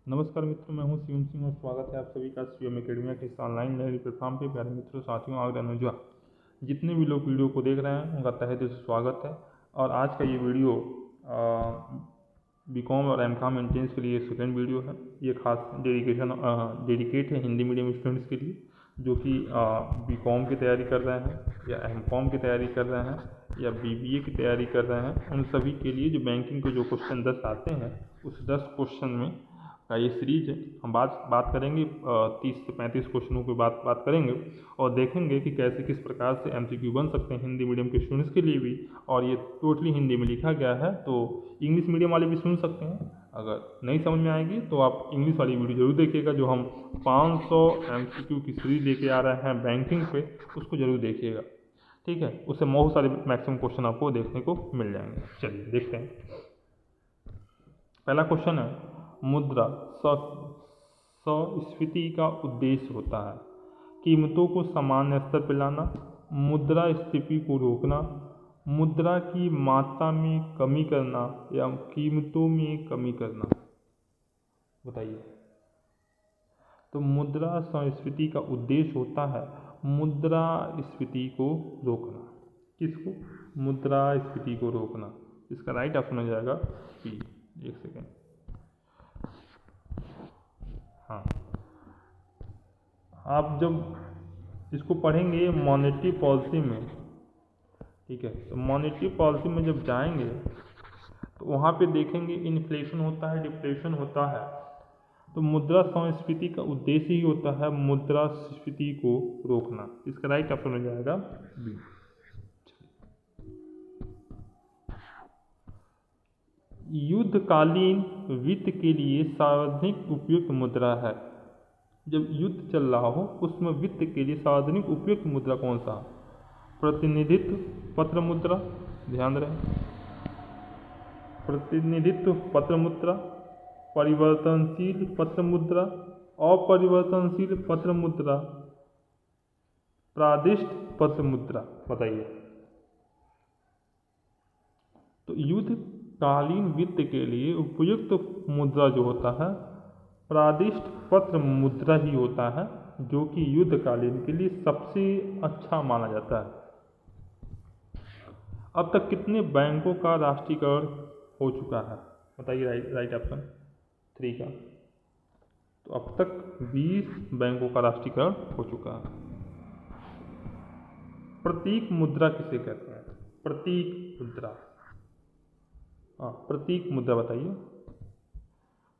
नमस्कार मित्रों, मैं हूं शिवम सिंह और स्वागत है आप सभी का शिवम एकेडमी के इस ऑनलाइन लर्निंग प्लेटफॉर्म पे। प्यारे मित्रों, साथियों, आगे अनुजा जितने भी लोग वीडियो को देख रहे हैं उनका तहे दिल से स्वागत है। और आज का ये वीडियो बीकॉम और एमकॉम एंट्रेंस के लिए सेकेंड वीडियो है। ये खास डेडिकेट है हिंदी मीडियम स्टूडेंट्स के लिए जो कि बीकॉम की तैयारी कर रहे हैं या एमकॉम की तैयारी कर रहे हैं या बीबीए की तैयारी कर रहे हैं। उन सभी के लिए जो बैंकिंग के जो क्वेश्चन 10 आते हैं उस 10 क्वेश्चन में का ये सीरीज है। हम बात करेंगे 30 से 35 क्वेश्चनों की बात करेंगे और देखेंगे कि कैसे किस प्रकार से एमसीक्यू बन सकते हैं हिंदी मीडियम के स्टूडेंट्स के लिए भी। और ये टोटली हिंदी में लिखा गया है, तो इंग्लिश मीडियम वाले भी सुन सकते हैं। अगर नहीं समझ में आएगी तो आप इंग्लिश वाली वीडियो जरूर देखिएगा। जो हम 500 एमसीक्यू की सीरीज लेके आ रहे हैं बैंकिंग पे, उसको जरूर देखिएगा, ठीक है। उससे बहुत सारे मैक्सिमम क्वेश्चन आपको देखने को मिल जाएंगे। चलिए देखते हैं। पहला क्वेश्चन है, मुद्रा संस्फीति का उद्देश्य होता है कीमतों को सामान्य स्तर पर लाना, मुद्रास्फीति को रोकना, मुद्रा की मात्रा में कमी करना या कीमतों में कमी करना। बताइए। तो मुद्रा संस्फीति का उद्देश्य होता है मुद्रास्फीति को रोकना। किसको? मुद्रास्फीति को रोकना। इसका राइट ऑप्शन हो जाएगा बी। एक सेकेंड। हाँ, आप जब इसको पढ़ेंगे मॉनेटरी पॉलिसी में, ठीक है, तो मॉनेटरी पॉलिसी में जब जाएंगे तो वहाँ पे देखेंगे इन्फ्लेशन होता है, डिफ्लेशन होता है। तो मुद्रा संस्फीति का उद्देश्य ही होता है मुद्रास्फीति को रोकना। इसका राइट ऑप्शन हो जाएगा बी। युद्धकालीन वित्त के लिए सार्वजनिक उपयुक्त मुद्रा है। जब युद्ध चल रहा हो उसमें वित्त के लिए सार्वजनिक उपयुक्त मुद्रा कौन सा? प्रतिनिधित्व पत्र मुद्रा, ध्यान रहे, प्रतिनिधित्व पत्र मुद्रा, परिवर्तनशील पत्र मुद्रा, अपरिवर्तनशील पत्र मुद्रा, प्रादिष्ट पत्र मुद्रा। बताइए। तो युद्धकालीन वित्त के लिए उपयुक्त मुद्रा जो होता है प्रादिष्ट पत्र मुद्रा ही होता है, जो कि युद्धकालीन के लिए सबसे अच्छा माना जाता है। अब तक कितने बैंकों का राष्ट्रीयकरण हो चुका है? बताइए। राइट ऑप्शन 3 का। तो अब तक 20 बैंकों का राष्ट्रीयकरण हो चुका है। प्रतीक मुद्रा किसे कहते हैं? प्रतीक मुद्रा। हाँ, प्रतीक मुद्रा बताइए।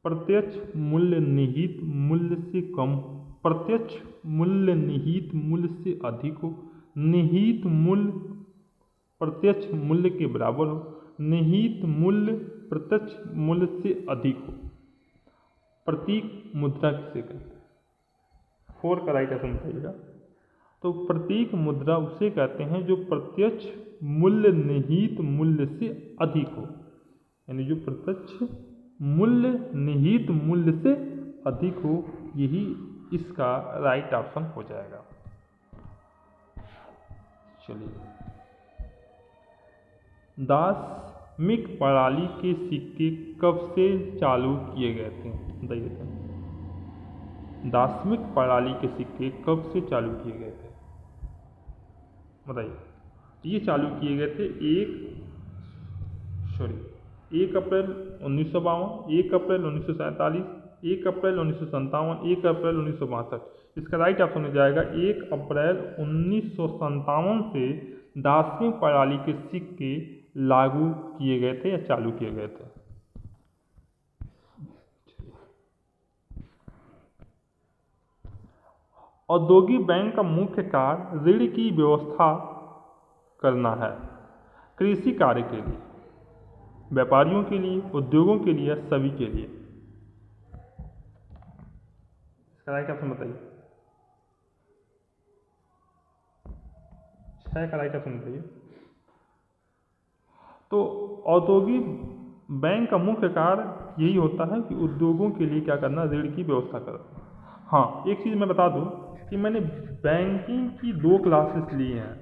प्रत्यक्ष मूल्य निहित मूल्य से कम, प्रत्यक्ष मूल्य निहित मूल्य से अधिक हो, निहित मूल्य प्रत्यक्ष मूल्य के बराबर हो, निहित मूल्य प्रत्यक्ष मूल्य से अधिक हो। प्रतीक मुद्रा किसे कहते हैं? 4 का राइट आंसर बताइएगा। तो प्रतीक मुद्रा उसे कहते हैं जो प्रत्यक्ष मूल्य निहित मूल्य से अधिक हो, यानी जो प्रत्यक्ष मूल्य निहित मूल्य से अधिक हो, यही इसका राइट ऑप्शन हो जाएगा। चलिए। दाशमिक प्रणाली के सिक्के कब से चालू किए गए थे? बताइए। दाशमिक प्रणाली के सिक्के कब से चालू किए गए थे? बताइए। ये चालू किए गए थे 1 अप्रैल 1952, 1 अप्रैल 1947, 1 अप्रैल 1957, 1 अप्रैल 1962। इसका राइट ऑप्शन हो जाएगा 1 अप्रैल 1957 से दाशमिक प्रणाली के सिक्के लागू किए गए थे या चालू किए गए थे। औद्योगिक बैंक का मुख्य कार्य ऋण की व्यवस्था करना है। कृषि कार्य के लिए, व्यापारियों के लिए, उद्योगों के लिए, सभी के लिए। इसका राइट ऑप्शन बताइए। 6 का राइट ऑप्शन बताइए। तो औद्योगिक बैंक का मुख्य कार्य यही होता है कि उद्योगों के लिए क्या करना? ऋण की व्यवस्था करना। हाँ, एक चीज़ मैं बता दूं कि मैंने बैंकिंग की 2 क्लासेस ली हैं,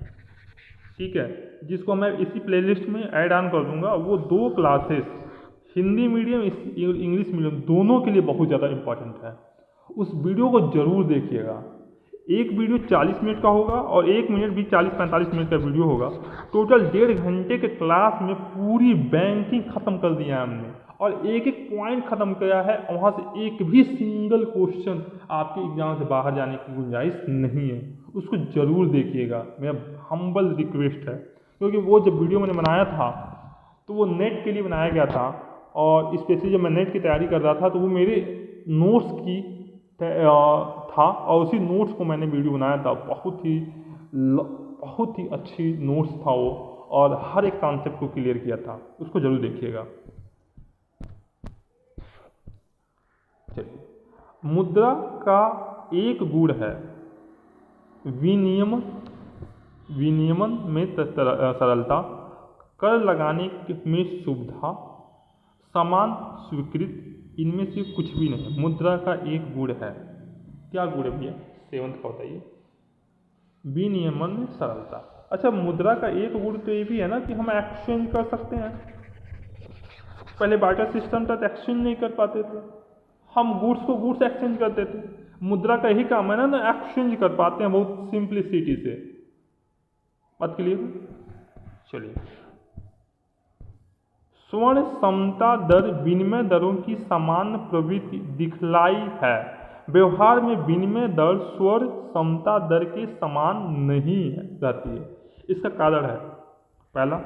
ठीक है, जिसको मैं इसी प्लेलिस्ट में ऐड ऑन कर दूंगा। वो 2 classes Hindi medium English medium दोनों के लिए बहुत ज़्यादा इम्पॉर्टेंट है। उस वीडियो को ज़रूर देखिएगा। एक वीडियो 40 मिनट का होगा और 1 मिनट भी 40-45 मिनट का वीडियो होगा। टोटल 1.5 घंटे के क्लास में पूरी बैंकिंग ख़त्म कर दिया है हमने और एक एक पॉइंट ख़त्म किया है। वहाँ से एक भी सिंगल क्वेश्चन आपके एग्जाम से बाहर जाने की गुंजाइश नहीं है। उसको ज़रूर देखिएगा, मेरा हम्बल रिक्वेस्ट है। क्योंकि वो जब वीडियो मैंने बनाया था तो वो नेट के लिए बनाया गया था और स्पेशली जब मैं नेट की तैयारी कर रहा था तो वो मेरे नोट्स की था और उसी नोट्स को मैंने वीडियो बनाया था। बहुत ही अच्छी नोट्स था वो और हर एक कॉन्सेप्ट को क्लियर किया था। उसको जरूर देखिएगा। चलिए, मुद्रा का एक गुण है विनियमन में सरलता, कर लगाने में सुविधा, समान स्वीकृति, इनमें से कुछ भी नहीं। मुद्रा का एक गुण है। क्या गुण है भैया? 7th का बताइए। विनियमन में सरलता। अच्छा, मुद्रा का एक गुण तो ये भी है ना कि हम एक्सचेंज कर सकते हैं। पहले बार्टर सिस्टम था तो एक्सचेंज नहीं कर पाते थे, हम गुड्स को गुड्स एक्सचेंज करते थे। मुद्रा का यही काम है ना, एक्सचेंज कर पाते हैं बहुत सिंप्लिसिटी से। बात क्लियर? चलिए, स्वर्ण समता दर विनिमय दरों की समान प्रवृत्ति दिखलाई है। व्यवहार में विनिमय दर स्वर्ण समता दर के समान नहीं रहती है। इसका कारण है, पहला,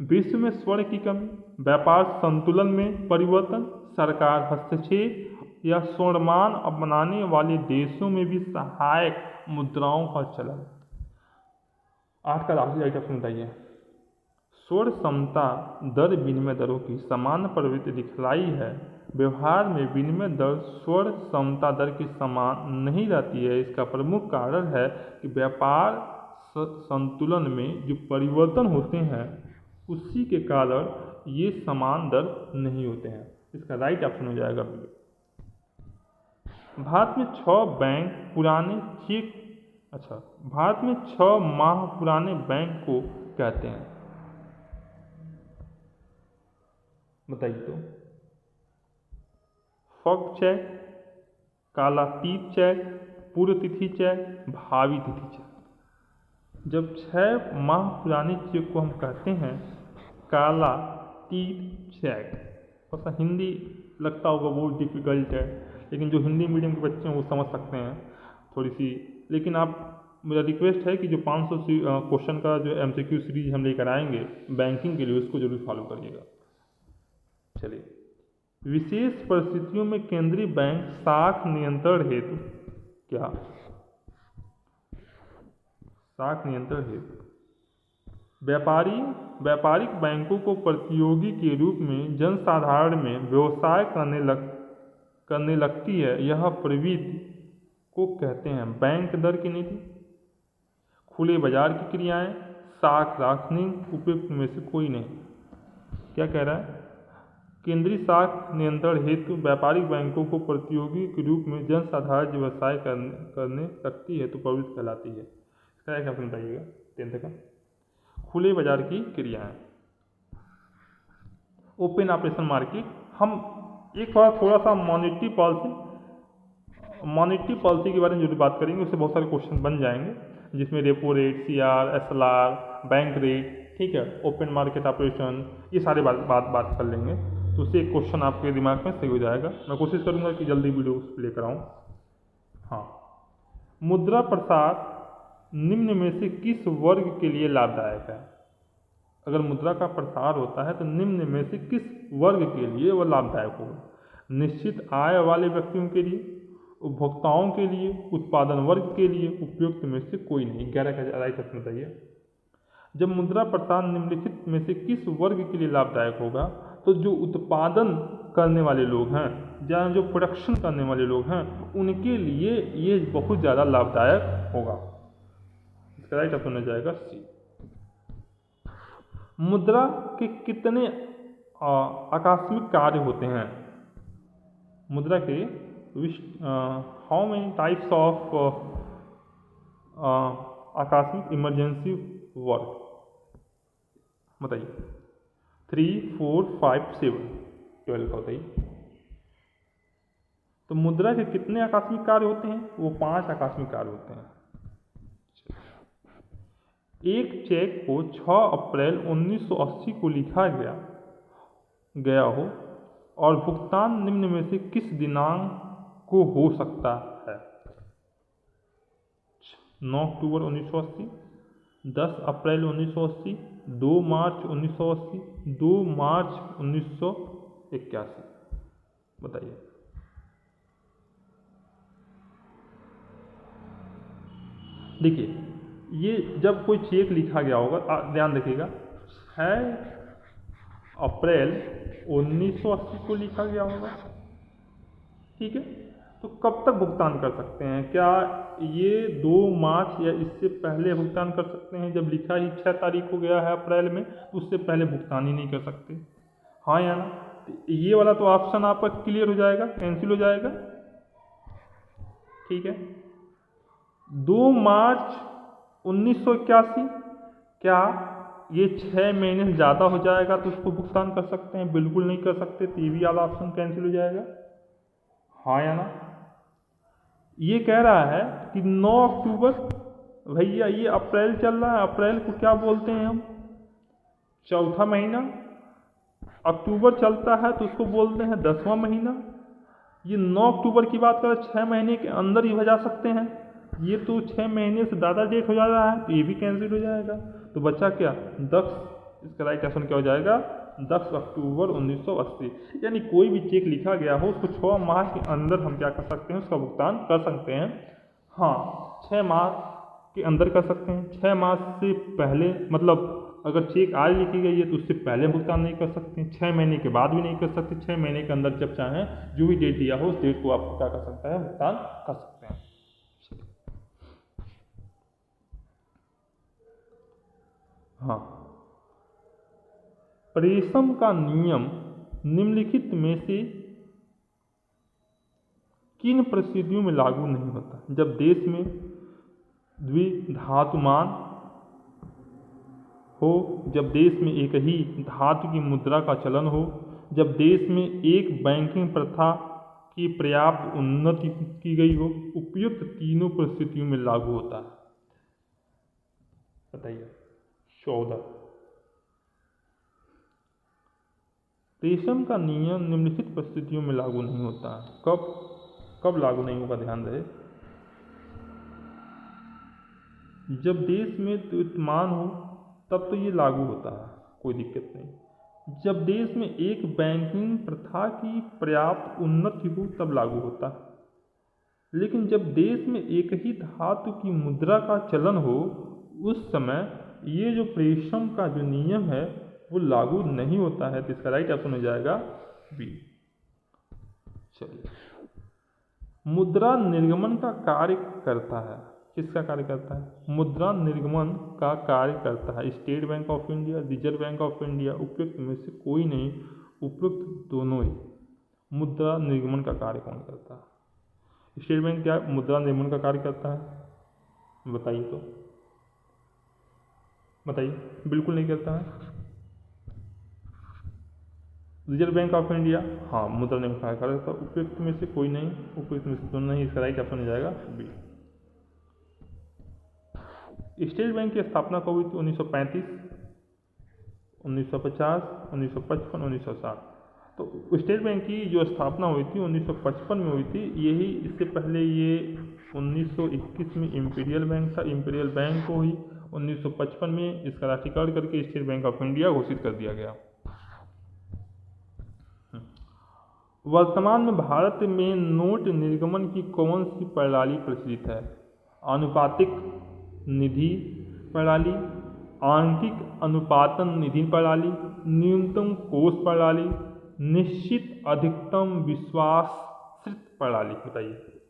विश्व में स्वर्ण की कमी, व्यापार संतुलन में परिवर्तन, सरकार हस्तक्षेप या स्वर्णमान अपनाने वाले देशों में भी सहायक मुद्राओं का चलन। 8 का आखिरी आइटम बताइए। स्वर्ण समता दर विनिमय दरों की समान प्रवृत्ति दिखलाई है। व्यवहार में विनिमय दर स्वर्ण समता दर के समान नहीं रहती है। इसका प्रमुख कारण है कि व्यापार संतुलन में जो परिवर्तन होते हैं उसी के कारण ये समान दर नहीं होते हैं। इसका राइट ऑप्शन हो जाएगा। भारत में 6 बैंक पुराने चेक भारत में 6 माह पुराने बैंक को कहते हैं? बताइए तो। फग चेक, कालातीत चेक, पूर्व तिथि चेक, भावी तिथि चेक। जब 6 माह पुराने चेक को हम कहते हैं कालातीत चेक। थोड़ा सा हिंदी लगता होगा बहुत डिफ़िकल्ट है, लेकिन जो हिंदी मीडियम के बच्चे हैं वो समझ सकते हैं थोड़ी सी। लेकिन मेरा रिक्वेस्ट है कि जो 500 क्वेश्चन का जो MCQ सीरीज हम लेकर आएंगे बैंकिंग के लिए, उसको जरूर फॉलो करिएगा। चलिए, विशेष परिस्थितियों में केंद्रीय बैंक साख नियंत्रण हेतु व्यापारिक बैंकों को प्रतियोगी के रूप में जनसाधारण में व्यवसाय करने लगती है। यह प्रवृत्ति को कहते हैं बैंक दर की नीति। खुले बाजार की क्रियाएं, साख राखने उपयुक्त में से कोई नहीं। क्या कह रहा है? केंद्रीय साख नियंत्रण हेतु व्यापारिक बैंकों को प्रतियोगी के रूप में जनसाधारण व्यवसाय करने लगती है तो प्रवृत्ति कहलाती है। इसका एक ऑप्शन बताइएगा 10th का। खुले बाजार की क्रियाएं, ओपन ऑपरेशन मार्केट। हम एक थोड़ा सा मॉनेटरी पॉलिसी के बारे में जो बात करेंगे उससे बहुत सारे क्वेश्चन बन जाएंगे, जिसमें repo rate, CR, SLR, bank rate, ठीक है, ओपन मार्केट ऑपरेशन, ये सारे बात कर लेंगे। तो उससे एक क्वेश्चन आपके दिमाग में सही हो जाएगा। मैं कोशिश करूंगा कि जल्दी वीडियो लेकर आऊँ। हाँ, मुद्रा प्रसार निम्न में से किस वर्ग के लिए लाभदायक है? अगर मुद्रा का प्रसार होता है तो निम्न में से किस वर्ग के लिए वह लाभदायक होगा? निश्चित आय वाले व्यक्तियों के लिए, उपभोक्ताओं के लिए, उत्पादन वर्ग के लिए, उपयुक्त में से कोई नहीं। 11 का राइट ऑप्शन बताइए। जब मुद्रा प्रसार निम्नलिखित में से किस वर्ग के लिए लाभदायक होगा? तो जो उत्पादन करने वाले लोग हैं, जहाँ जो प्रोडक्शन करने वाले लोग हैं, उनके लिए ये बहुत ज़्यादा लाभदायक होगा। इसका राइट ऑप्शन हो जाएगा C। मुद्रा के कितने आकस्मिक कार्य होते हैं? मुद्रा के हाउ मेनी टाइप्स ऑफ आकस्मिक इमरजेंसी वर्क? बताइए। 3, 4, 5, 7। 12 का होता ही। तो मुद्रा के कितने आकस्मिक कार्य होते हैं? वो 5 आकस्मिक कार्य होते हैं। एक चेक को 6 अप्रैल 1980 को लिखा गया हो और भुगतान निम्न में से किस दिनांक को हो सकता है? 9 अक्टूबर 1980, 10 अप्रैल 1980, 2 मार्च 1980, 2 मार्च 1981। बताइए। देखिए, ये जब कोई चेक लिखा गया होगा, ध्यान रखिएगा, 6 अप्रैल 1980 को लिखा गया होगा, ठीक है। तो कब तक भुगतान कर सकते हैं? क्या ये 2 मार्च या इससे पहले भुगतान कर सकते हैं? जब लिखा ही 6 तारीख को गया है अप्रैल में, तो उससे पहले भुगतान ही नहीं कर सकते, हाँ या ना? तो ये वाला तो ऑप्शन आपका क्लियर हो जाएगा, कैंसिल हो जाएगा, ठीक है। 2 मार्च 1981, क्या ये 6 महीने से ज़्यादा हो जाएगा तो उसको भुगतान कर सकते हैं? बिल्कुल नहीं कर सकते, तो ये भी वाला ऑप्शन कैंसिल हो जाएगा, हाँ या ना? ये कह रहा है कि 9 अक्टूबर, भैया ये अप्रैल चल रहा है, अप्रैल को क्या बोलते हैं हम? चौथा महीना। अक्टूबर चलता है तो उसको बोलते हैं 10वां महीना। ये 9 अक्टूबर की बात करें, 6 महीने के अंदर ही बजा सकते हैं, ये तो 6 महीने से ज़्यादा डेट हो जा रहा है, तो ये भी कैंसिल हो जाएगा। तो बचा क्या? 10, इसका राइट ऑप्शन क्या हो जाएगा? 10 अक्टूबर 1980। यानी कोई भी चेक लिखा गया हो उसको 6 माह के अंदर हम क्या कर सकते हैं? उसका भुगतान कर सकते हैं, हाँ 6 माह के अंदर कर सकते हैं। 6 माह से पहले, मतलब अगर चेक आज लिखी गई है तो उससे पहले भुगतान नहीं कर सकते, 6 महीने के बाद भी नहीं कर सकते। 6 महीने के अंदर जब चाहें जो भी डेट दिया हो उस डेट को आप क्या कर सकता है? भुगतान कर सकते हैं। हाँ, प्रेषम का नियम निम्नलिखित में से किन परिस्थितियों में लागू नहीं होता? जब देश में द्विधातुमान हो, जब देश में एक ही धातु की मुद्रा का चलन हो, जब देश में एक बैंकिंग प्रथा की पर्याप्त उन्नति की गई हो, उपयुक्त तीनों परिस्थितियों में लागू होता है। बताइए। 14, प्रेषम का नियम निम्नलिखित परिस्थितियों में लागू नहीं होता है। कब लागू नहीं होगा? ध्यान रहे, जब देश में द्विधातुमान हो तब तो ये लागू होता है, कोई दिक्कत नहीं। जब देश में एक बैंकिंग प्रथा की पर्याप्त उन्नति हो तब लागू होता है। लेकिन जब देश में एक ही धातु की मुद्रा का चलन हो, उस समय ये जो प्रेषम का जो नियम है वो लागू नहीं होता है। तो इसका राइट ऑप्शन हो जाएगा बी। चलिए, मुद्रा निर्गमन का कार्य करता है, किसका कार्य करता है? मुद्रा निर्गमन का कार्य करता है state bank of India, reserve bank of India, उपयुक्त में से कोई नहीं, उपयुक्त दोनों ही। मुद्रा निर्गमन का कार्य कौन करता है? स्टेट बैंक क्या मुद्रा निर्गमन का कार्य करता है? बताइए, तो बताइए। बिल्कुल नहीं करता है। रिजर्व बैंक ऑफ इंडिया, हाँ मुद्रा निर्गमन का कार्य करता है, उपयुक्त में से कोई नहीं, उपयुक्त में से दोनों नहीं। इसका राइट ऑप्शन हो जाएगा बी। स्टेट बैंक की स्थापना कब हुई थी? 1935, 1950, 1955, 1960। तो स्टेट बैंक की जो स्थापना हुई थी 1955 में हुई थी। यही इससे पहले ये 1921 में इम्पीरियल बैंक था, इम्पीरियल बैंक को ही 1955 में इसका राष्ट्रीयकरण करके स्टेट बैंक ऑफ इंडिया घोषित कर दिया गया। वर्तमान में भारत में नोट निर्गमन की कौन सी प्रणाली प्रचलित है? आनुपातिक निधि प्रणाली, आंशिक अनुपातन निधि प्रणाली, न्यूनतम कोष प्रणाली, निश्चित अधिकतम विश्वासृत प्रणाली। बताइए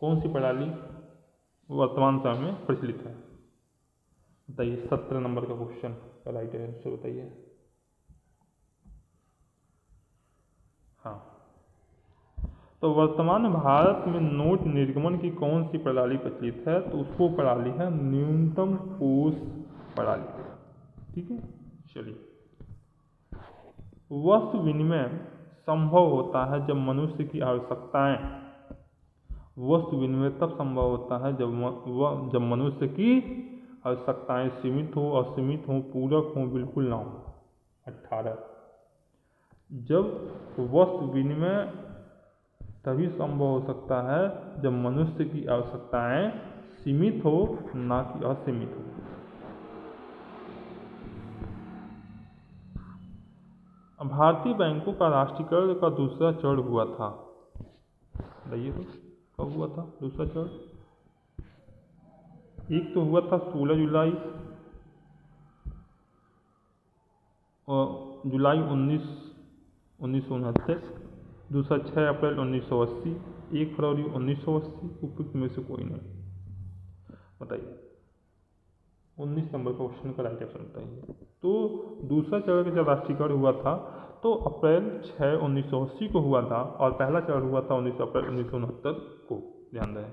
कौन सी प्रणाली वर्तमान समय में प्रचलित है? बताइए। 17 नंबर का क्वेश्चन का राइट आंसर बताइए। हाँ, तो वर्तमान में भारत में नोट निर्गमन की कौन सी प्रणाली प्रचलित है? तो उसको प्रणाली है न्यूनतम कोष प्रणाली, ठीक है। चलिए, वस्तु विनिमय संभव होता है जब मनुष्य की आवश्यकताएं, वस्तु विनिमय तब संभव होता है जब मनुष्य की आवश्यकताएं सीमित हो, असीमित हो, पूरक हो, बिल्कुल ना हो। 18 जब वस्तु विनिमय तभी संभव हो सकता है जब मनुष्य की आवश्यकताएं सीमित हो, ना कि असीमित हो। भारतीय बैंकों का राष्ट्रीयकरण का दूसरा चरण हुआ था, बताइए तो कब हुआ था दूसरा चरण? एक तो हुआ था 16 जुलाई और जुलाई 1969, दूसरा 6 अप्रैल 1980, 1 फरवरी 1980, उपयुक्त में से कोई नहीं। बताइए 19 नंबर क्वेश्चन का राइट आंसर बताइए। तो दूसरा चरण का जब राष्ट्रीयकरण हुआ था तो अप्रैल 6, 1980 को हुआ था और पहला चरण हुआ था 19 अप्रैल 1969 को। ध्यान रहे,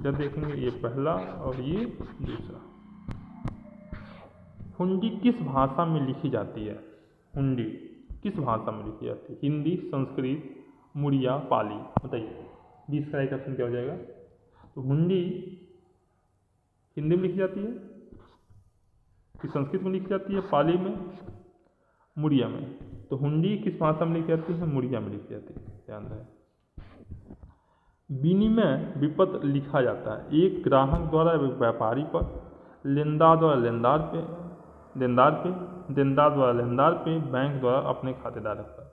जब देखेंगे ये पहला और ये दूसरा। हुंडी किस भाषा में लिखी जाती है? हुंडी किस भाषा में लिखी जाती है? हिंदी, संस्कृत, मुड़िया, पाली। बताइए 20 का राइट ऑप्शन क्या हो जाएगा? तो हुंडी हिंदी में लिखी जाती है कि संस्कृत में लिखी जाती है, पाली में, मुड़िया में? तो हुंडी किस भाषा में लिखी जाती है? मुड़िया में लिखी जाती है। ध्यान रहे। विनिमय विपत्र लिखा जाता है एक ग्राहक द्वारा व्यापारी पर, लेनदार द्वारा देनदार द्वारा लेनदार पे, बैंक द्वारा अपने खातेदार पर।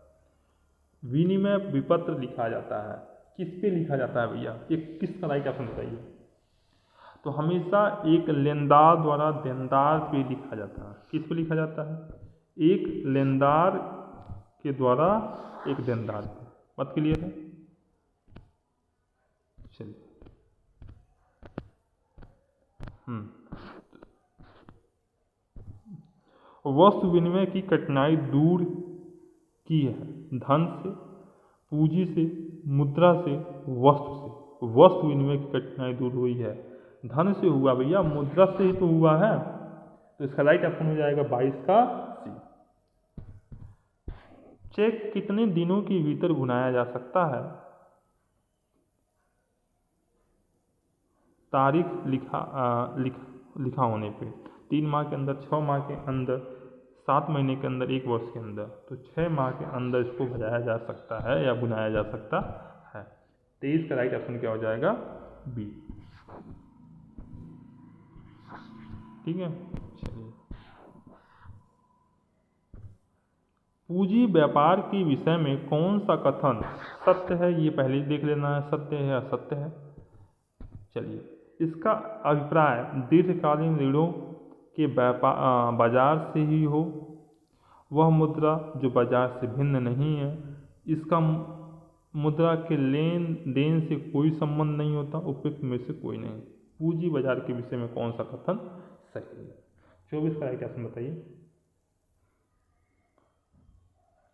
विनिमय विपत्र लिखा जाता है, किस पे लिखा जाता है भैया? ये किसका राइट ऑप्शन बताइए? तो हमेशा एक लेनदार द्वारा देनदार पे लिखा जाता है। किस पे लिखा जाता है? एक लेनदार के द्वारा एक देनदार पे। बात क्लियर है? चलिए वस्तु विनिमय की कठिनाई दूर की है धन से, पूंजी से, मुद्रा से, वस्तु से। वस्तु विनिमय की कठिनाई दूर हुई है, धन से हुआ भैया, मुद्रा से ही तो हुआ है। तो इसका राइट ऑप्शन हो जाएगा 22 का सी। चेक कितने दिनों के भीतर भुनाया जा सकता है? तारीख लिखा होने पे 3 माह के अंदर, 6 माह के अंदर, 7 महीने के अंदर, 1 वर्ष के अंदर। तो 6 माह के अंदर इसको भजाया जा सकता है या बुनाया जा सकता है। 23 का राइट ऑप्शन क्या हो जाएगा? बी। ठीक है, चलिए। पूंजी व्यापार के विषय में कौन सा कथन सत्य है? ये पहले ही देख लेना है, सत्य है या असत्य है। चलिए, इसका अभिप्राय दीर्घकालीन ऋणों के बाजार से ही हो, वह मुद्रा जो बाजार से भिन्न नहीं है, इसका मुद्रा के लेन देन से कोई संबंध नहीं होता, उपयुक्त में से कोई नहीं। पूंजी बाजार के विषय में कौन सा कथन सही है? 24 का राइट ऑप्शन बताइए।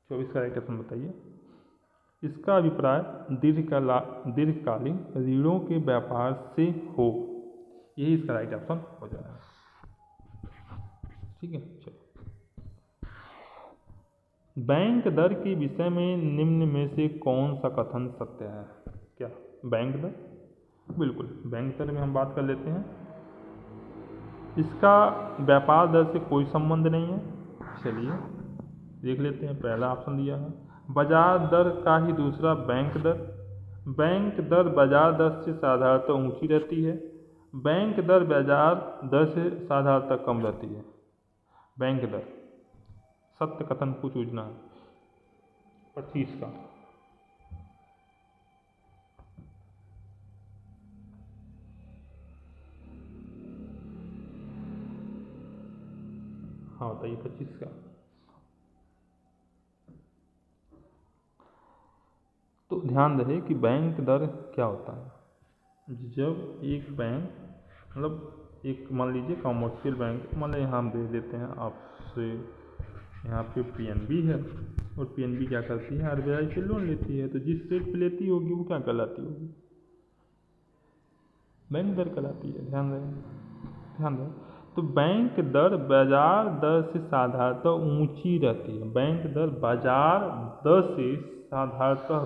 24 का राइट ऑप्शन बताइए। इसका अभिप्राय दीर्घकालीन ऋणों के व्यापार से हो, यही इसका राइट ऑप्शन हो जाएगा। ठीक है, चलो। बैंक दर के विषय में निम्न में से कौन सा कथन सत्य है? क्या बैंक दर? बिल्कुल, बैंक दर में हम बात कर लेते हैं। इसका व्यापार दर से कोई संबंध नहीं है। चलिए देख लेते हैं, पहला ऑप्शन दिया है बाजार दर का ही दूसरा बैंक दर। बैंक दर बाजार दर से साधारणतः ऊंची रहती है, बैंक दर बाजार दर से साधारणतः कम रहती है। बैंक दर सत्य कथन को चूजना है। 25 का हाँ बताइए, 25 का। तो ध्यान रहे कि बैंक दर क्या होता है। जब एक बैंक, मतलब एक मान लीजिए कॉमर्शियल बैंक, मान लीजिए यहाँ हम दे देते हैं आपसे, यहाँ पे पीएनबी है और पीएनबी क्या करती है? आरबीआई से लोन लेती है। तो जिस रेट पे लेती होगी वो क्या कहलाती होगी? बैंक दर कहलाती है। ध्यान रहे। तो बैंक दर बाजार दर से साधारणतः ऊंची रहती है। बैंक दर बाजार दर से साधारणतः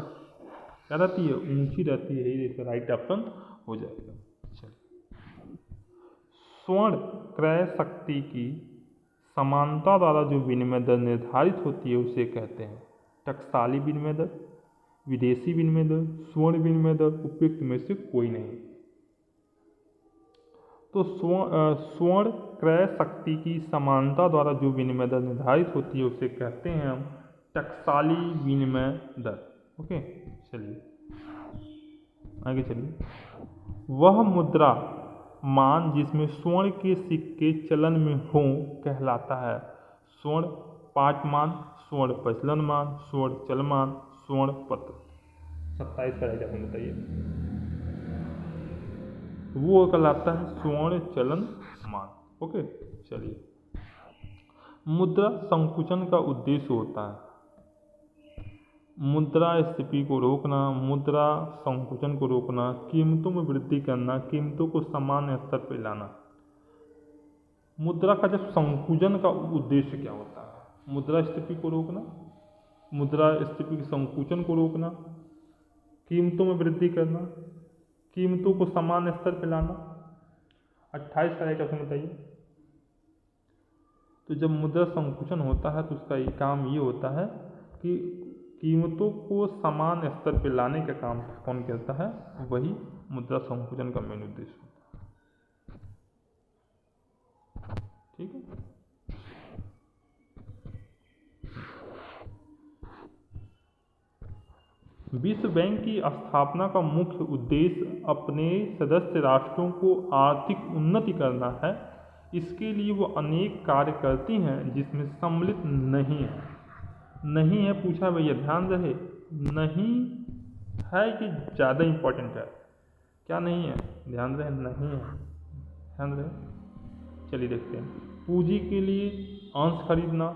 क्या रहती है? ऊंची रहती है। ये राइट ऑप्शन हो जाएगा। चलिए, स्वर्ण क्रय शक्ति की समानता द्वारा जो विनिमय दर निर्धारित होती है उसे कहते हैं टकसाली विनिमय दर, विदेशी विनिमय दर, स्वर्ण विनिमय दर, उपयुक्त में से कोई नहीं। तो स्वर्ण क्रय शक्ति की समानता द्वारा जो विनिमय दर निर्धारित होती है उसे कहते हैं हम टकसाली विनिमय दर। ओके, चलिए आगे चलिए। वह मुद्रा मान जिसमें स्वर्ण के सिक्के चलन में हों कहलाता है स्वर्ण पाठमान, स्वर्ण प्रचलन मान, स्वर्ण चलमान, स्वर्ण पत्र। 27 का राइट ऑप्शन बताइए। वो कहलाता है स्वर्ण चलन मान। ओके, चलिए। मुद्रा संकुचन का उद्देश्य होता है मुद्रास्फीति को रोकना, मुद्रा संकुचन को रोकना, कीमतों में वृद्धि करना, कीमतों को सामान्य स्तर पर लाना। मुद्रा का जब संकुचन का उद्देश्य क्या होता है? मुद्रास्फीति को रोकना, मुद्रास्फीति के संकुचन को रोकना, कीमतों में वृद्धि करना, कीमतों को सामान्य स्तर पर लाना। 28 का राइट ऑप्शन बताइए। तो जब मुद्रा संकुचन होता है तो उसका ये काम ये होता है कि कीमतों को समान स्तर पर लाने का काम कौन करता है? वही मुद्रा संकुचन का मेन उद्देश्य होता है। ठीक है, विश्व बैंक की स्थापना का मुख्य उद्देश्य अपने सदस्य राष्ट्रों को आर्थिक उन्नति करना है। इसके लिए वो अनेक कार्य करती हैं जिसमें सम्मिलित नहीं है पूछा भैया, ध्यान रहे, नहीं है कि ज़्यादा इम्पोर्टेंट है। क्या नहीं है? ध्यान रहे, नहीं है, ध्यान रहे। चलिए देखते हैं। पूंजी के लिए अंश खरीदना,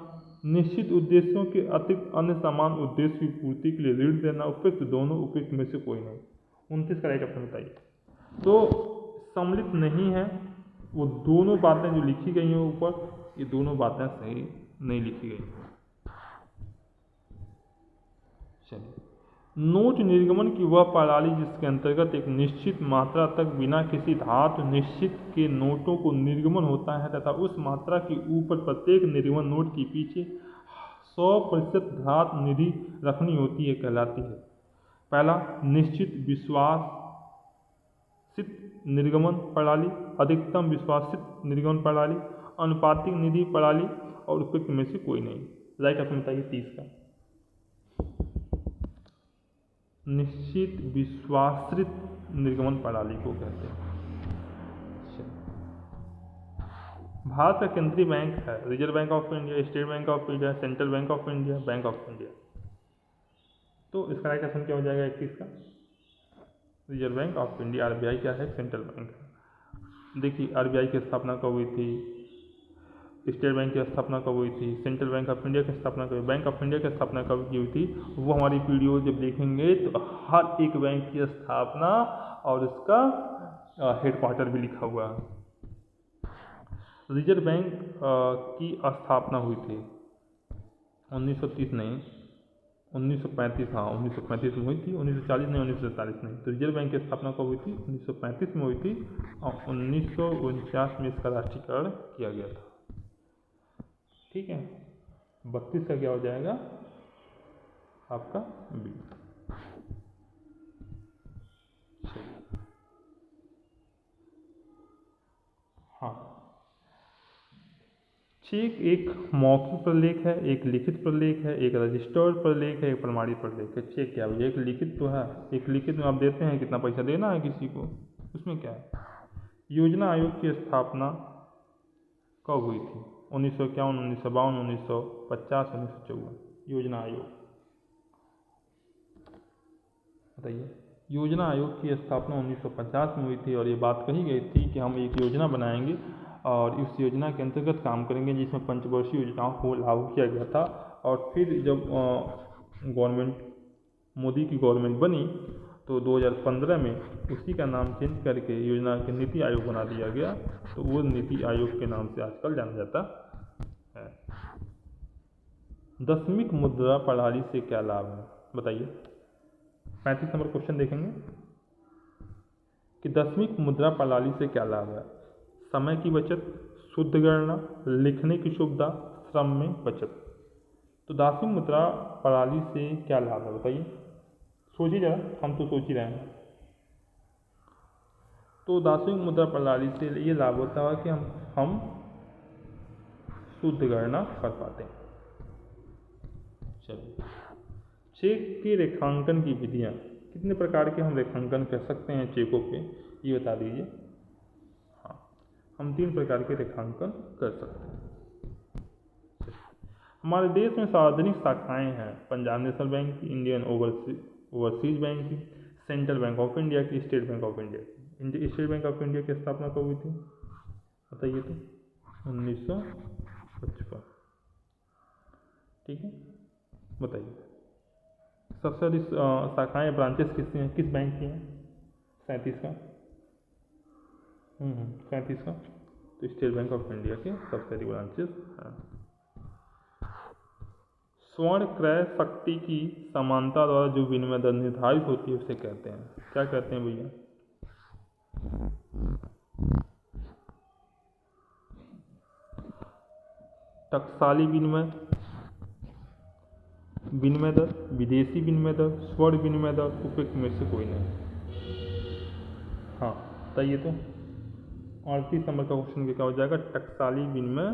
निश्चित उद्देश्यों के अतिरिक्त अन्य समान उद्देश्य की पूर्ति के लिए ऋण देना, उपयुक्त दोनों, उपयुक्त में से कोई नहीं। 29 का राइट ऑप्शन बताइए। तो सम्मिलित नहीं है, वो दोनों बातें जो लिखी गई हैं ऊपर, ये दोनों बातें सही नहीं लिखी गई हैं। चलिए, नोट निर्गमन की वह प्रणाली जिसके अंतर्गत एक निश्चित मात्रा तक बिना किसी धातु निश्चित के नोटों को निर्गमन होता है तथा उस मात्रा के ऊपर प्रत्येक निर्गमन नोट के पीछे 100% धातु निधि रखनी होती है कहलाती है। पहला, निश्चित विश्वासित निर्गमन प्रणाली, अधिकतम विश्वासित निर्गमन प्रणाली, अनुपातिक निधि प्रणाली और उपयुक्त में से कोई नहीं। राइट ऑप्शन बताइए 30 का। निश्चित विश्वासित निर्गमन प्रणाली को कहते हैं। भारत का केंद्रीय बैंक है reserve bank of India, state bank of India, central bank of India, bank of India. तो इसका राइट ऑप्शन क्या हो जाएगा 21 का? Reserve bank of India. RBI क्या है? सेंट्रल बैंक है। देखिए, आरबीआई की स्थापना कब हुई थी, स्टेट बैंक की स्थापना कब हुई थी, सेंट्रल बैंक ऑफ इंडिया की स्थापना कब, बैंक ऑफ इंडिया की स्थापना कब की हुई थी, वो हमारी वीडियो जब देखेंगे तो हर एक बैंक की स्थापना और उसका हेडक्वार्टर भी लिखा हुआ है। रिजर्व बैंक की स्थापना हुई थी 1930 नहीं, 1935। हाँ, 1935 में हुई थी, 1940 नहीं, 1947 नहीं। तो रिजर्व बैंक की स्थापना कब हुई थी? 1935 में हुई थी और 1949 में इसका राष्ट्रीयकरण किया गया था। ठीक है, 32 का क्या हो जाएगा आपका? बी। हाँ, चेक एक मौखिक प्रलेख है, एक लिखित प्रलेख है, एक रजिस्टर्ड प्रलेख है, एक प्रमाणित प्रलेख है। चेक क्या है? एक लिखित तो है, एक लिखित में आप देते हैं कितना पैसा देना है किसी को, उसमें क्या है? योजना आयोग की स्थापना कब हुई थी? 1951, 1952, 1950, 1954। योजना आयोग बताइए। योजना आयोग की स्थापना 1950 में हुई थी और ये बात कही गई थी कि हम एक योजना बनाएंगे और इस योजना के अंतर्गत काम करेंगे जिसमें पंचवर्षीय योजनाओं को लागू किया गया था। और फिर जब गवर्नमेंट मोदी की गवर्नमेंट बनी तो 2015 में उसी का नाम चेंज करके योजना के नीति आयोग बना दिया गया, तो वो नीति आयोग के नाम से आजकल जाना जाता है। दशमिक मुद्रा प्रणाली से क्या लाभ है, बताइए। 35 नंबर क्वेश्चन देखेंगे कि दशमिक मुद्रा प्रणाली से क्या लाभ है। समय की बचत, शुद्ध गणना, लिखने की सुविधा, श्रम में बचत। तो दशमिक मुद्रा प्रणाली से क्या लाभ है, बताइए। सोचिए जरा, हम तो सोच ही रहे हैं। तो दशमिक मुद्रा प्रणाली से ये लाभ होता है कि हम शुद्ध गणना कर पाते हैं। चलिए, चेक के रेखांकन की विधियाँ, कितने प्रकार के हम रेखांकन कर सकते हैं चेकों पे, ये बता दीजिए। हाँ, हम 3 प्रकार के रेखांकन कर सकते हैं। हमारे देश में सार्वजनिक शाखाएं हैं पंजाब नेशनल बैंक की, इंडियन ओवरसीज बैंक की, सेंट्रल बैंक ऑफ इंडिया की, स्टेट बैंक ऑफ इंडिया की। स्टेट बैंक ऑफ इंडिया की स्थापना कब हुई थी, बताइए तो। 1955। ठीक है, बताइए। सबसे अधिक शाखाएँ ब्रांचेस किसकी हैं, किस बैंक की हैं। 37 का। 37 का। तो स्टेट बैंक ऑफ इंडिया के सबसे अधिक ब्रांचेस हैं। स्वर्ण क्रय शक्ति की समानता द्वारा जो विनिमय दर निर्धारित होती है उसे कहते हैं, क्या कहते हैं भैया। टकसाली विनिमय दर, विदेशी विनिमय दर, स्वर्ण विनिमय दर, उपयुक्त में से कोई नहीं। हाँ, बताइए तो। 38 नंबर का क्वेश्चन क्या हो जाएगा, टकसाली विनिमय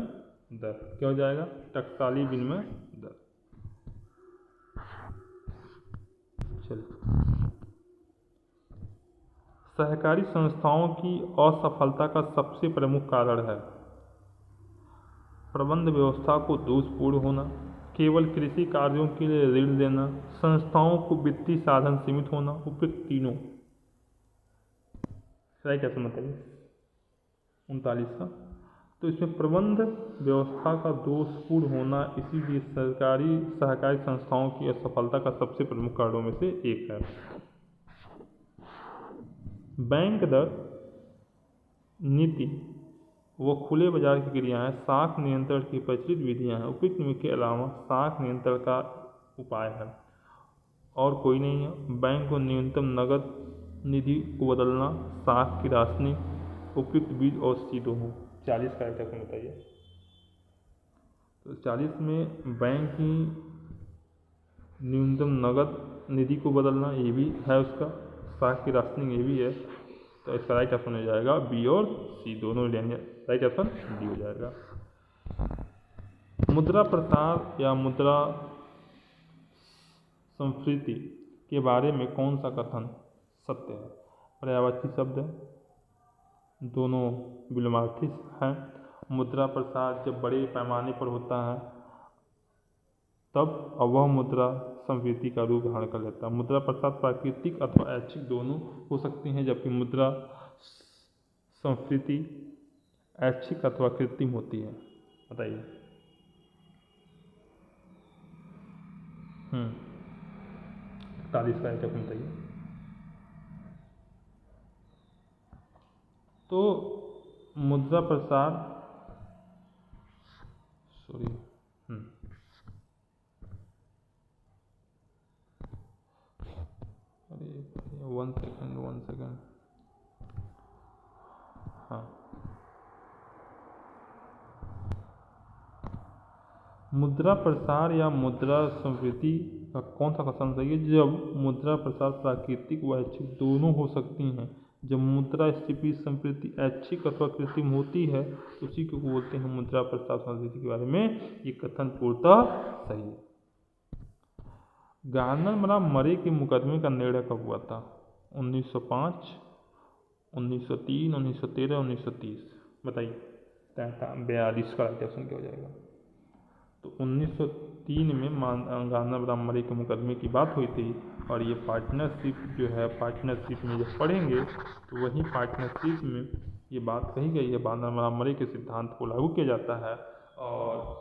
दर। क्या हो जाएगा, टकसाली विनिमय दर। चलिए, सहकारी संस्थाओं की असफलता का सबसे प्रमुख कारण है प्रबंध व्यवस्था को दोषपूर्ण होना, केवल कृषि कार्यों के लिए ऋण देना, संस्थाओं को वित्तीय साधन सीमित होना, उपयुक्त तीनों। सही क्या समझ है 39 का। तो इसमें प्रबंध व्यवस्था का दोषपूर्ण होना इसीलिए सहकारी संस्थाओं की असफलता का सबसे प्रमुख कारणों में से एक है। बैंक दर नीति व खुले बाजार की क्रियाएं साख नियंत्रण की प्रचलित विधियां हैं। उपयुक्त में के अलावा साख नियंत्रण का उपाय है और कोई नहीं है। बैंक को न्यूनतम नगद निधि को बदलना, साख की राशि, उपयुक्त बीज और सीधो हो। 40 का आइटम बताइए। तो 40 में बैंक की न्यूनतम नगद निधि को बदलना, ये भी है उसका, साख की राशि ये भी है। तो इसका राइट ऑप्शन हो जाएगा बी और सी दोनों लेंगे, राइट ऑप्शन डी हो जाएगा। मुद्रा प्रसार या मुद्रा संस्कृति के बारे में कौन सा कथन सत्य है। पर्यायवाची शब्द है, दोनों विलोमार्थी हैं। मुद्रा प्रसार जब बड़े पैमाने पर होता है तब वह मुद्रा संस्कृति का रूप धारण कर लेता है। मुद्रा प्रसार प्राकृतिक अथवा ऐच्छिक दोनों हो सकती हैं, जबकि मुद्रा संस्कृति ऐच्छिक अथवा कृत्रिम होती है। बताइए। 40 का आइटम बताइए। तो मुद्रा प्रसार वन सेकेंड। हाँ, मुद्रा प्रसार या मुद्रा संस्कृति का कौन सा कथन सही है। जब मुद्रा प्रसार प्राकृतिक व ऐच्छिक दोनों हो सकती हैं, जब मुद्रा स्फीति संस्कृति ऐच्छिक अथवा कृत्रिम होती है, उसी को बोलते हैं मुद्रा प्रसार संस्कृति के बारे में ये कथन पूर्णतः सही है। गार्नर मरे के मुकदमे का निर्णय कब हुआ था। 1905, 1903, 1913, 1930। बताइए। 42 का राइट ऑप्शन क्या हो जाएगा। तो 1903 में गार्नर मरे के मुकदमे की बात हुई थी और ये पार्टनरशिप जो है, पार्टनरशिप में जब पढ़ेंगे तो वही पार्टनरशिप में ये बात कही गई है, गार्नर मरे के सिद्धांत को लागू किया जाता है। और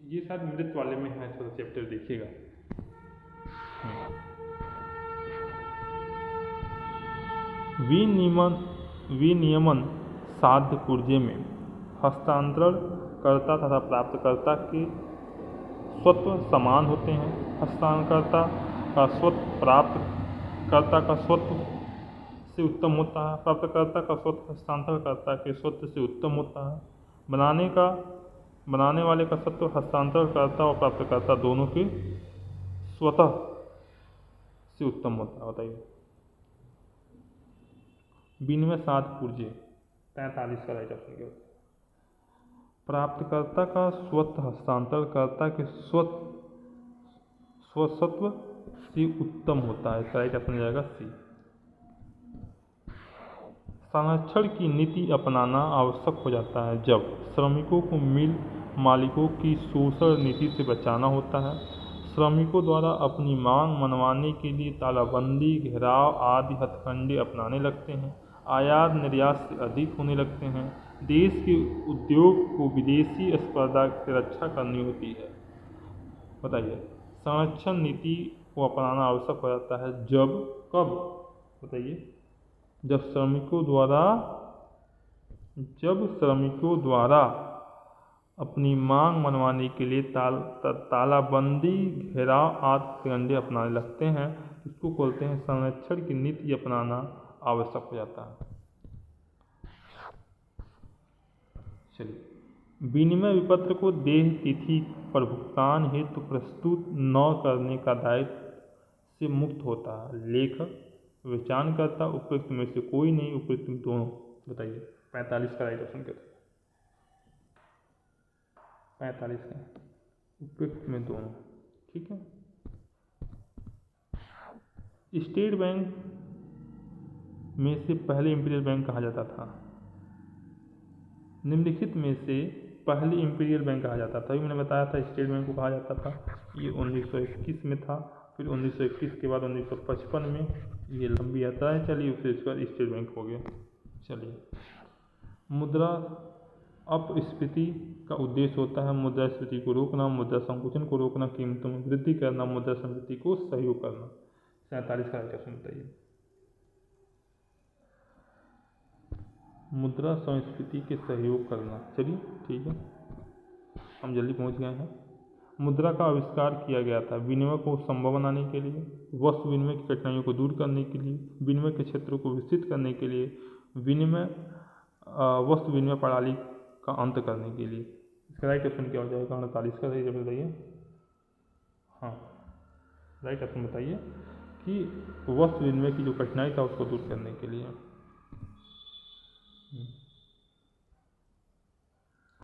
ये शायद मृत वाले में है, थोड़ा चैप्टर देखिएगा। विनियमन विनियमन साध्य पुर्जे में हस्तांतरण कर्ता तथा प्राप्तकर्ता के स्वत्व समान होते हैं। हस्तांतरणकर्ता का स्वत्व प्राप्तकर्ता का स्वत्व से उत्तम होता है। प्राप्तकर्ता का स्वत्व हस्तांतरणकर्ता के स्वत्व से उत्तम होता है। बनाने वाले का स्वत्व हस्तांतरणकर्ता और प्राप्तकर्ता दोनों के स्वतः से उत्तम होता है। बताइए। विनिमय साध्य पुर्जे 43 का राइट ऑप्शन क्या? प्राप्तकर्ता का स्वत्व हस्तांतरणकर्ता के स्वसत्व से उत्तम होता है। इसका राइट ऑप्शन जाएगा सी। संरक्षण की नीति अपनाना आवश्यक हो जाता है जब श्रमिकों को मिल मालिकों की शोषण नीति से बचाना होता है। श्रमिकों द्वारा अपनी मांग मनवाने के लिए तालाबंदी, घेराव आदि हथकंडे अपनाने लगते हैं। आयात निर्यात से अधिक होने लगते हैं। देश के उद्योग को विदेशी स्पर्धा से रक्षा करनी होती है। बताइए। संरक्षण नीति को अपनाना आवश्यक हो जाता है जब कब? बताइए। जब श्रमिकों द्वारा अपनी मांग मनवाने के लिए तालाबंदी, घेराव आदि हथकंडे अपनाने लगते हैं। इसको बोलते हैं संरक्षण की नीति अपनाना आवश्यक हो जाता है। चलिए। विनिमय विपत्र को देय तिथि पर भुगतान हेतु प्रस्तुत न करने का दायित्व से मुक्त होता है। लेखक, विचारणकर्ता, उपयुक्त में से कोई नहीं, उपयुक्त में दोनों। बताइए। 45 का राइट ऑप्शन क्या था? 45 का उपयुक्त में दोनों। ठीक है। स्टेट बैंक में से पहले इंपीरियल बैंक कहा जाता था। निम्नलिखित में से पहले इंपीरियल बैंक कहा जाता था। मैंने बताया था स्टेट बैंक को कहा जाता था। ये 1921 में था। फिर 1921 के बाद 1955 में ये लंबी यात्रा है। चलिए फिर इसका स्टेट बैंक हो गया। चलिए। मुद्रा अपस्फीति का उद्देश्य होता है मुद्रास्फीति को रोकना, मुद्रा संकुचन को रोकना, कीमतों में वृद्धि करना, मुद्रा संस्फीति को सहयोग करना। 47 का राइट ऑप्शन बताइए। मुद्रा संस्फीति के सहयोग करना। चलिए ठीक है, हम जल्दी पहुंच गए हैं। मुद्रा का आविष्कार किया गया था विनिमय को संभव बनाने के लिए, वस्तु विनिमय की कठिनाइयों को दूर करने के लिए, विनिमय के क्षेत्रों को विस्तृत करने के लिए, वस्तु विनिमय प्रणाली का अंत करने के लिए। इसका राइट ऑप्शन क्या हो जाएगा? 48 का राइट बताइए। हाँ, राइट ऑप्शन बताइए कि वस्तु विनिमय की जो कठिनाई था उसको दूर करने के लिए।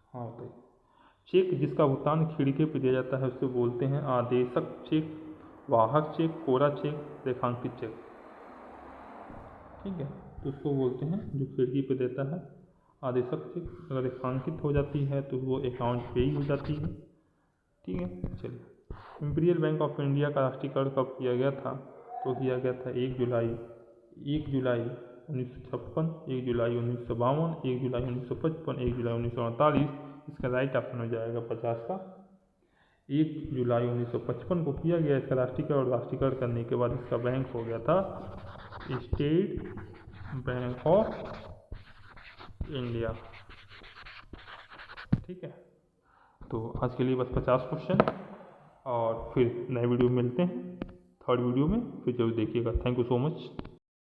हाँ बताइए। चेक जिसका भुगतान खिड़की पर दिया जाता है उसको बोलते हैं आदेशक चेक, वाहक चेक, कोरा चेक, रेखांकित चेक। ठीक है, तो उसको बोलते हैं जो खिड़की पे देता है आदेशक चेक। अगर रेखांकित हो जाती है तो वो अकाउंट पे ही हो जाती है। ठीक है। चलिए। इंपीरियल बैंक ऑफ इंडिया का राष्ट्रीयकरण कब किया गया था? तो किया गया था 1 जुलाई 1956, 1 जुलाई 1952, 1 जुलाई 1955, 1 जुलाई 1948। इसका राइट ऑप्शन हो जाएगा 50 का। 1 जुलाई 1955 को किया गया इसका राष्ट्रीयकरण, और राष्ट्रीयकरण करने के बाद इसका बैंक हो गया था स्टेट बैंक ऑफ इंडिया। ठीक है, तो आज के लिए बस 50 क्वेश्चन, और फिर नए वीडियो में मिलते हैं। थर्ड वीडियो में फिर जरूर देखिएगा। Thank you so much.